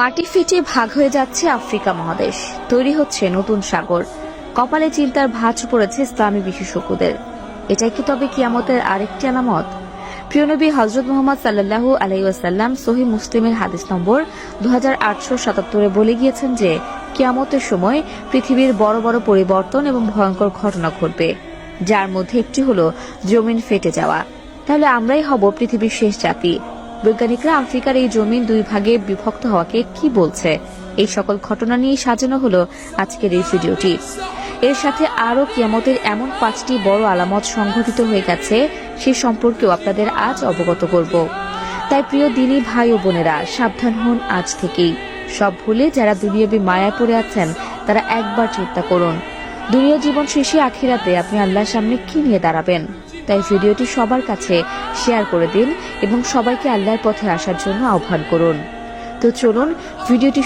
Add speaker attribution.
Speaker 1: মাটি ফেটে ভাগ হয়ে যাচ্ছে আফ্রিকা মহাদেশ, তৈরি হচ্ছে নতুন সাগর। কপালে চিন্তার ভাঁজ পড়েছে ইসলামী বিশেষজ্ঞদের। এটাই কি তবে কিয়ামতের আরেকটি আলামত? প্রিয় নবী হযরত মুহাম্মদ সাল্লাল্লাহু আলাইহি ওয়াসাল্লাম সহিহ মুসলিমের হাদিস নম্বর 2877 বলে গিয়েছেন যে কিয়ামতের সময় পৃথিবীর বড় বড় পরিবর্তন এবং ভয়ঙ্কর ঘটনা ঘটবে, যার মধ্যে একটি হলো জমিন ফেটে যাওয়া। তাহলে আমরাই হব পৃথিবীর শেষ জাতি। বৈজ্ঞানিকরা আফ্রিকার এই জমিন দুই ভাগে বিভক্ত হওয়াকে কি বলছে, এই সকল ঘটনা নিয়ে সাজানো হলো আজকের এই ভিডিওটি। এর সাথে আরও কিয়ামতের এমন 5টি বড় আলামত সংঘটিত হয়ে গেছে, সে সম্পর্কেও আপনাদের আজ অবগত করব। তাই প্রিয় দিনী ভাই ও বোনেরা, সাবধান হন আজ থেকেই। সব ভুলে যারা দুনিয়াবী মায়ায় পড়ে আছেন, তারা একবার চিন্তা করুন, দুনিয়া জীবন শেষে আখিরাতে আপনি আল্লাহর সামনে কি নিয়ে দাঁড়াবেন। তাই ভিডিওটি সবার কাছে শেয়ার করে দিন এবং সবাইকে আল্লাহর পথে আসার জন্য আহ্বান করুন। তো চলুন ভিডিওটি